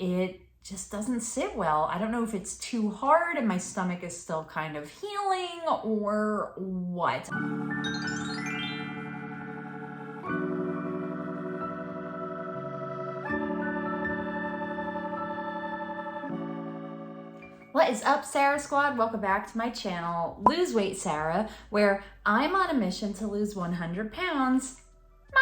it just doesn't sit well. I don't know if it's too hard and my stomach is still kind of healing or what. What is up, Sara Squad? Welcome back to my channel, Lose Weight Sara, where I'm on a mission to lose 100 pounds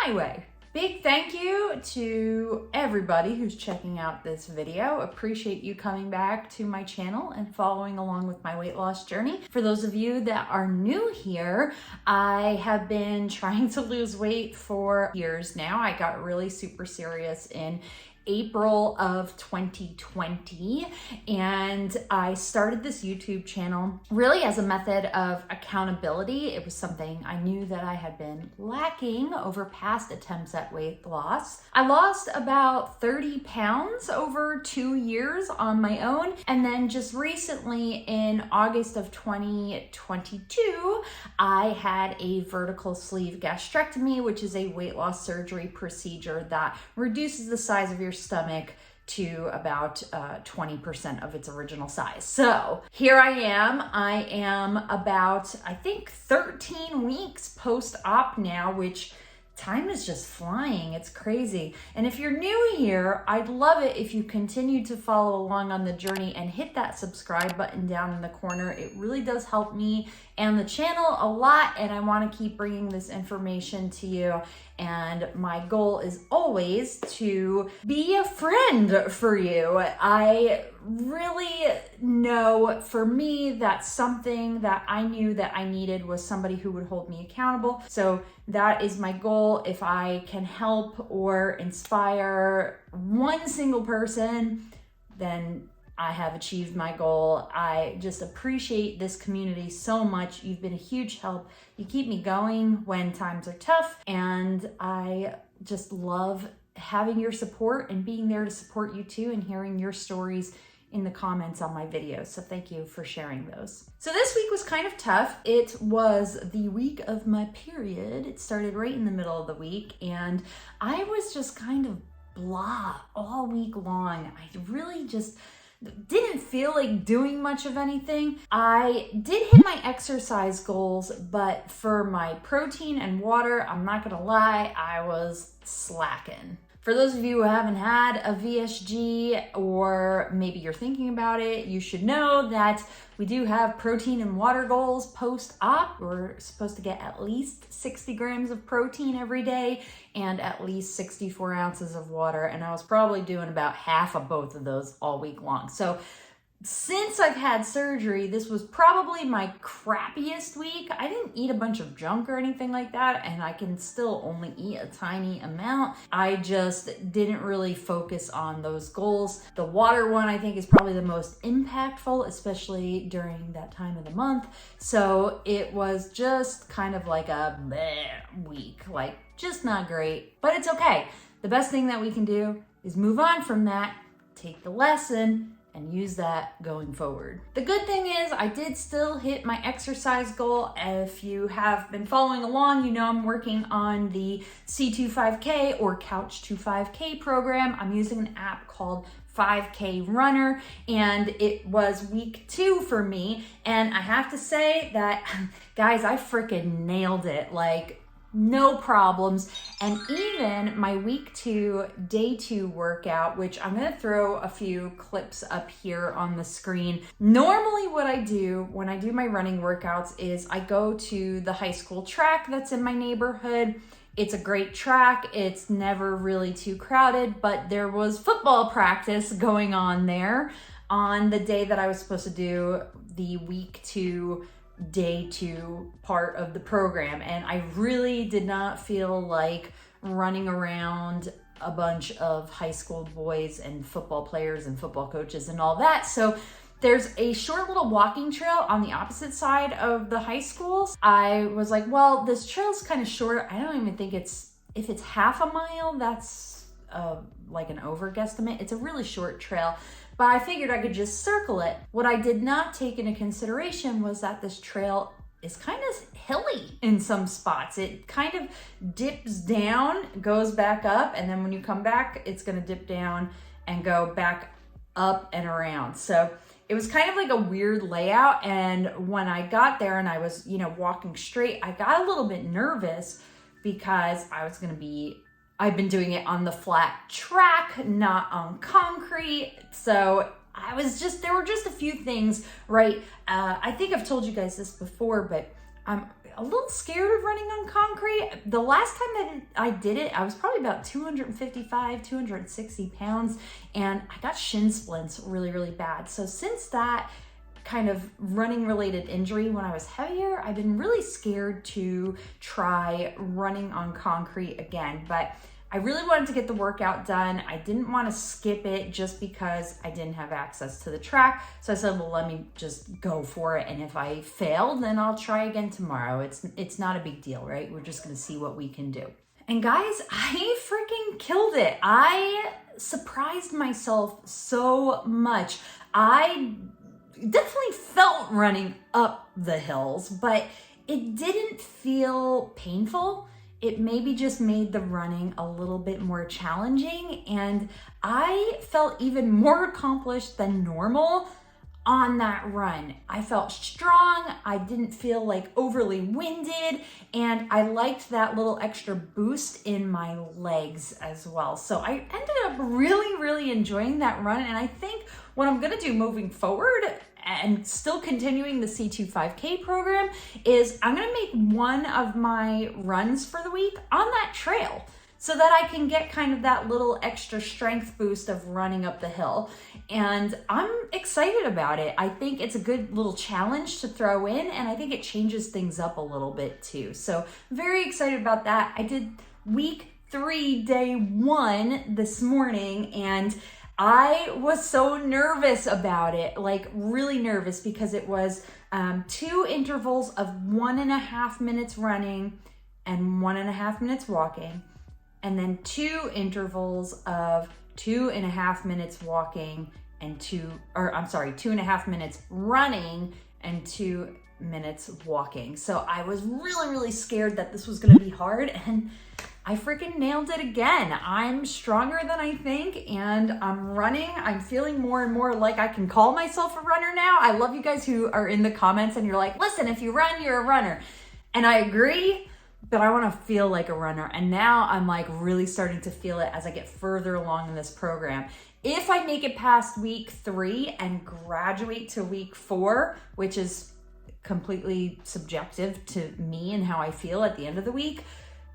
my way. Big thank you to everybody who's checking out this video. Appreciate you coming back to my channel and following along with my weight loss journey. For those of you that are new here, I have been trying to lose weight for years now. I got really super serious in April of 2020, and I started this YouTube channel really as a method of accountability. It was something I knew that I had been lacking over past attempts at weight loss. I lost about 30 pounds over 2 years on my own, and then just recently in August of 2022, I had a vertical sleeve gastrectomy, which is a weight loss surgery procedure that reduces the size of your stomach to about 20% of its original size. So here I am about, I think, 13 weeks post-op now, which time is just flying. It's crazy. And if you're new here, I'd love it if you continue to follow along on the journey and hit that subscribe button down in the corner. It really does help me and the channel a lot, and I want to keep bringing this information to you. And my goal is always to be a friend for you. I really know for me that something that I knew that I needed was somebody who would hold me accountable. So that is my goal. If I can help or inspire one single person, then I have achieved my goal. I just appreciate this community so much. You've been a huge help. You keep me going when times are tough, and I just love having your support and being there to support you too, and hearing your stories in the comments on my videos. So thank you for sharing those. So this week was kind of tough. It was the week of my period. It started right in the middle of the week, and I was just kind of blah all week long. I really just didn't feel like doing much of anything. I did hit my exercise goals, but for my protein and water, I'm not gonna lie, I was slacking. For those of you who haven't had a VSG, or maybe you're thinking about it, you should know that we do have protein and water goals post-op. We're supposed to get at least 60 grams of protein every day and at least 64 ounces of water. And I was probably doing about half of both of those all week long. So since I've had surgery, this was probably my crappiest week. I didn't eat a bunch of junk or anything like that, and I can still only eat a tiny amount. I just didn't really focus on those goals. The water one, I think, is probably the most impactful, especially during that time of the month. So it was just kind of like a bleh week, like just not great, but it's okay. The best thing that we can do is move on from that, take the lesson, and use that going forward. The good thing is I did still hit my exercise goal. If you have been following along, you know I'm working on the C25K or Couch to 5K program. I'm using an app called 5K Runner, and it was week 2 for me. And I have to say that, guys, I freaking nailed it. Like, no problems. And even my week 2, day 2 workout, which I'm gonna throw a few clips up here on the screen. Normally what I do when I do my running workouts is I go to the high school track that's in my neighborhood. It's a great track. It's never really too crowded, but there was football practice going on there on the day that I was supposed to do the week 2 day 2 part of the program, and I really did not feel like running around a bunch of high school boys and football players and football coaches and all that. So there's a short little walking trail on the opposite side of the high schools. I was like, well, this trail's kind of short. I don't even think if it's half a mile, that's like an over guesstimate. It's a really short trail, but I figured I could just circle it. What I did not take into consideration was that this trail is kind of hilly in some spots. It kind of dips down, goes back up, and then when you come back, it's gonna dip down and go back up and around. So it was kind of like a weird layout. And when I got there and I was, walking straight, I got a little bit nervous because I've been doing it on the flat track, not on concrete. So there were just a few things, right? I think I've told you guys this before, but I'm a little scared of running on concrete. The last time that I did it, I was probably about 255, 260 pounds, and I got shin splints really, really bad. So since that kind of running related injury when I was heavier, I've been really scared to try running on concrete again. But I really wanted to get the workout done. I didn't want to skip it just because I didn't have access to the track. So I said, well, let me just go for it. And if I fail, then I'll try again tomorrow. It's not a big deal, right? We're just going to see what we can do. And guys, I freaking killed it. I surprised myself so much. I definitely felt running up the hills, but it didn't feel painful. It maybe just made the running a little bit more challenging, and I felt even more accomplished than normal on that run. I felt strong, I didn't feel like overly winded, and I liked that little extra boost in my legs as well. So I ended up really, really enjoying that run, and I think what I'm gonna do moving forward and still continuing the C25K program is I'm gonna make one of my runs for the week on that trail so that I can get kind of that little extra strength boost of running up the hill. And I'm excited about it. I think it's a good little challenge to throw in, and I think it changes things up a little bit too. So very excited about that. I did week 3, day 1 this morning, and I was so nervous about it, like really nervous, because it was 2 intervals of 1.5 minutes running and 1.5 minutes walking, and then 2 intervals of 2.5 minutes walking and 2.5 minutes running and 2 minutes walking. So I was really, really scared that this was gonna be hard, and I freaking nailed it again. I'm stronger than I think, and I'm running. I'm feeling more and more like I can call myself a runner now. I love you guys who are in the comments and you're like, listen, if you run, you're a runner. And I agree, but I want to feel like a runner. And now I'm like really starting to feel it as I get further along in this program. If I make it past week 3 and graduate to week 4, which is completely subjective to me and how I feel at the end of the week,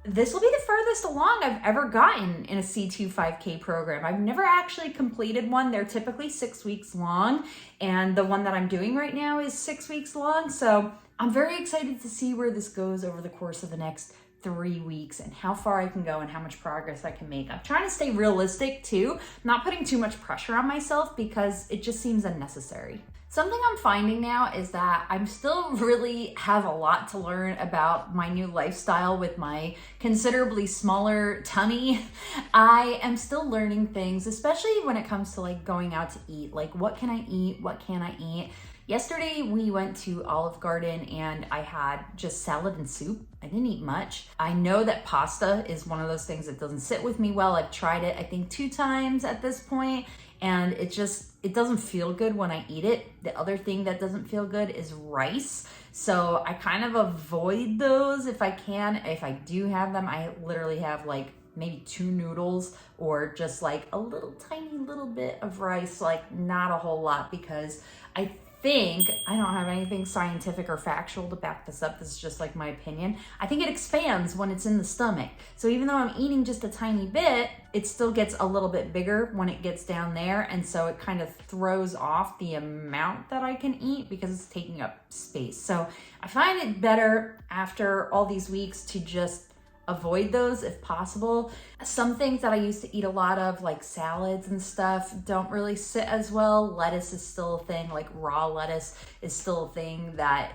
this will be the furthest along I've ever gotten in a C25K program. I've never actually completed one. They're typically 6 weeks long, and the one that I'm doing right now is 6 weeks long. So I'm very excited to see where this goes over the course of the next 3 weeks and how far I can go and how much progress I can make. I'm trying to stay realistic too, not putting too much pressure on myself because it just seems unnecessary. Something I'm finding now is that I'm still really have a lot to learn about my new lifestyle with my considerably smaller tummy. I am still learning things, especially when it comes to like going out to eat. Like, what can I eat? What can I eat? Yesterday we went to Olive Garden and I had just salad and soup. I didn't eat much. I know that pasta is one of those things that doesn't sit with me well. I've tried it, I think 2 times at this point, and it doesn't feel good when I eat it. The other thing that doesn't feel good is rice. So I kind of avoid those if I can. If I do have them, I literally have like maybe 2 noodles or just like a little tiny little bit of rice, like not a whole lot, because I don't have anything scientific or factual to back this up. This is just like my opinion. I think it expands when it's in the stomach. So even though I'm eating just a tiny bit, it still gets a little bit bigger when it gets down there. And so it kind of throws off the amount that I can eat because it's taking up space. So I find it better after all these weeks to just avoid those if possible. Some things that I used to eat a lot of, like salads and stuff, don't really sit as well. Lettuce is still a thing, like raw lettuce is still a thing that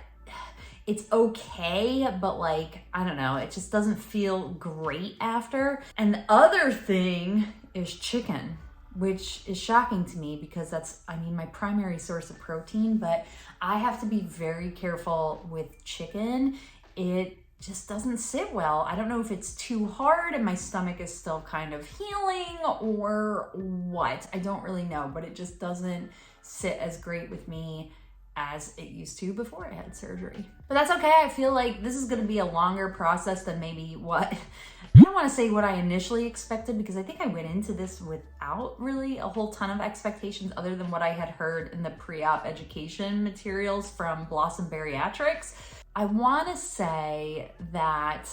it's okay, but like, I don't know, it just doesn't feel great after. And the other thing is chicken, which is shocking to me because that's, my primary source of protein, but I have to be very careful with chicken. It just doesn't sit well. I don't know if it's too hard and my stomach is still kind of healing or what. I don't really know, but it just doesn't sit as great with me as it used to before I had surgery. But that's okay. I feel like this is going to be a longer process than maybe what, I don't want to say what I initially expected, because I think I went into this without really a whole ton of expectations other than what I had heard in the pre-op education materials from Blossom Bariatrics. I want to say that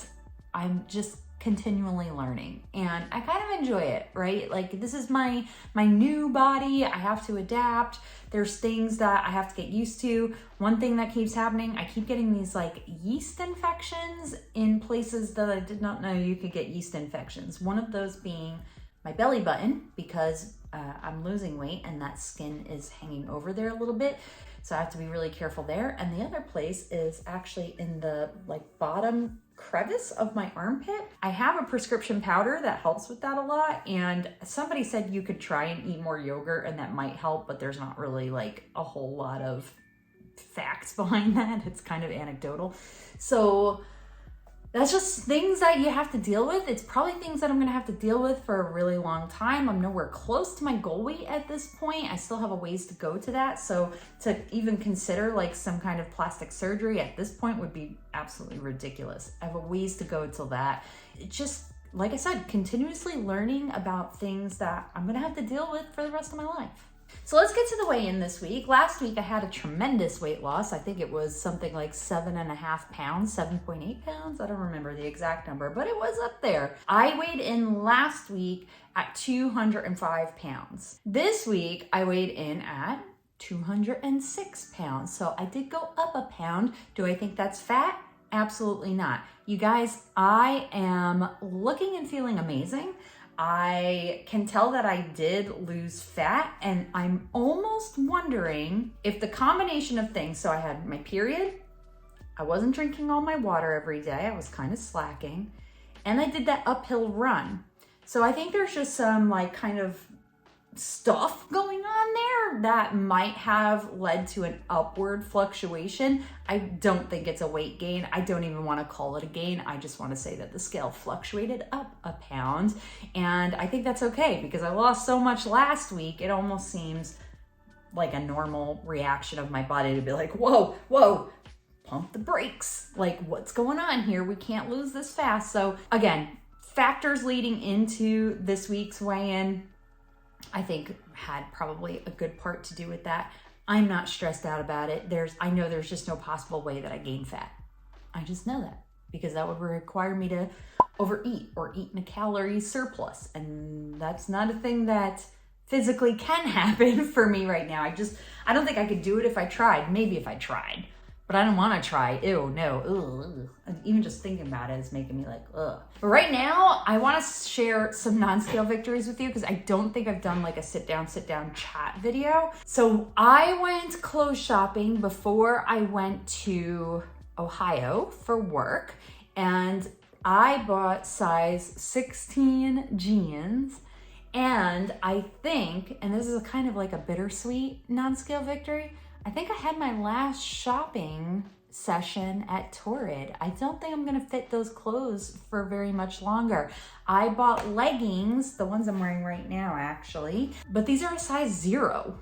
I'm just continually learning and I kind of enjoy it, right? Like, this is my new body. I have to adapt. There's things that I have to get used to. One thing that keeps happening, I keep getting these like yeast infections in places that I did not know you could get yeast infections. One of those being my belly button, because I'm losing weight and that skin is hanging over there a little bit. So I have to be really careful there. And the other place is actually in the like bottom crevice of my armpit. I have a prescription powder that helps with that a lot. And somebody said you could try and eat more yogurt and that might help, but there's not really like a whole lot of facts behind that. It's kind of anecdotal. So that's just things that you have to deal with. It's probably things that I'm gonna have to deal with for a really long time. I'm nowhere close to my goal weight at this point. I still have a ways to go to that. So to even consider like some kind of plastic surgery at this point would be absolutely ridiculous. I have a ways to go till that. It just, like I said, continuously learning about things that I'm gonna have to deal with for the rest of my life. So let's get to the weigh-in this week. Last week I had a tremendous weight loss. I think it was something like 7.5 pounds, 7.8 pounds. I don't remember the exact number, but it was up there. I weighed in last week at 205 pounds. This week I weighed in at 206 pounds. So I did go up a pound. Do I think that's fat? Absolutely not. You guys, I am looking and feeling amazing. I can tell that I did lose fat, and I'm almost wondering if the combination of things, so I had my period, I wasn't drinking all my water every day, I was kind of slacking, and I did that uphill run. So I think there's just some like kind of stuff going on there that might have led to an upward fluctuation. I don't think it's a weight gain. I don't even want to call it a gain. I just want to say that the scale fluctuated up a pound, and I think that's okay because I lost so much last week. It almost seems like a normal reaction of my body to be like, whoa, pump the brakes. Like, what's going on here? We can't lose this fast. So again, factors leading into this week's weigh-in, I think had probably a good part to do with that. I'm not stressed out about it. I know there's just no possible way that I gain fat. I just know that because that would require me to overeat or eat in a calorie surplus. And that's not a thing that physically can happen for me right now. I don't think I could do it if I tried. Maybe if I tried, but I don't want to try. Ew, no. Ugh. Even just thinking about it is making me like, ugh. But right now, I want to share some non-scale victories with you because I don't think I've done like a sit down chat video. So I went clothes shopping before I went to Ohio for work, and I bought size 16 jeans. And I think, and this is kind of like a bittersweet non-scale victory, I think I had my last shopping session at Torrid. I don't think I'm gonna fit those clothes for very much longer. I bought leggings, the ones I'm wearing right now actually, but these are a size 0.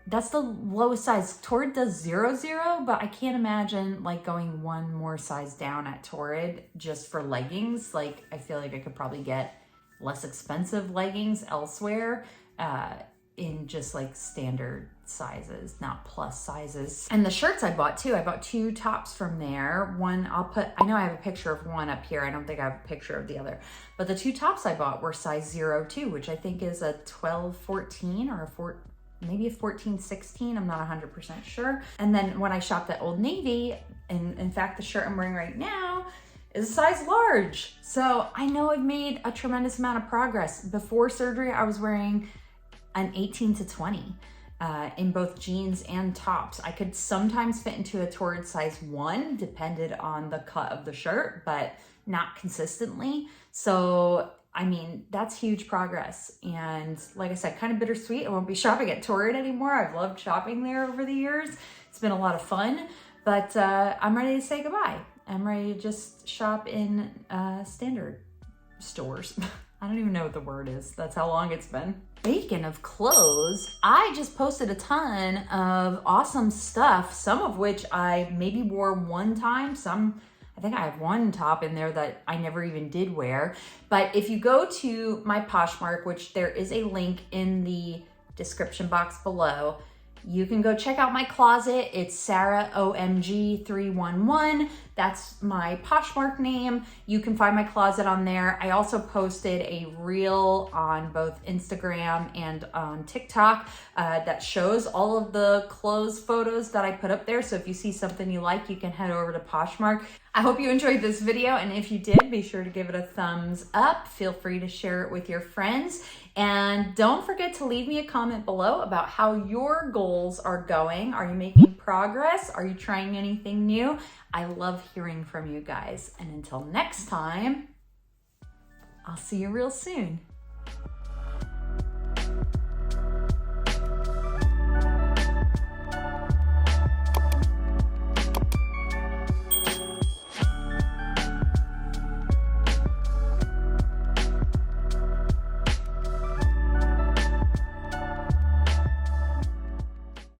That's the lowest size. Torrid does 0, but I can't imagine like going one more size down at Torrid just for leggings. Like, I feel like I could probably get less expensive leggings elsewhere in just like standard sizes, not plus sizes. And the shirts I bought too, I bought 2 tops from there. One I know I have a picture of one up here. I don't think I have a picture of the other, but the 2 tops I bought were size 0 too, which I think is a 12-14 or maybe a 14-16. I'm not 100% sure. And then when I shopped at Old Navy, and in fact, the shirt I'm wearing right now is a size large. So I know I've made a tremendous amount of progress. Before surgery, I was wearing an 18-20 in both jeans and tops. I could sometimes fit into a Torrid size 1, depended on the cut of the shirt, but not consistently. So, I mean, that's huge progress. And like I said, kind of bittersweet. I won't be shopping at Torrid anymore. I've loved shopping there over the years. It's been a lot of fun, but I'm ready to say goodbye. am ready to just shop in standard stores. I don't even know what the word is. That's how long it's been. Speaking of clothes, I just posted a ton of awesome stuff, some of which I maybe wore one time, I think I have one top in there that I never even did wear. But if you go to my Poshmark, which there is a link in the description box below, you can go check out my closet. It's Sara OMG 311. That's my Poshmark name. You can find my closet on there. I also posted a reel on both Instagram and on TikTok that shows all of the clothes photos that I put up there. So if you see something you like, you can head over to Poshmark. I hope you enjoyed this video, and if you did, be sure to give it a thumbs up. Feel free to share it with your friends. And don't forget to leave me a comment below about how your goals are going. Are you making progress? Are you trying anything new? I love hearing from you guys. And until next time, I'll see you real soon.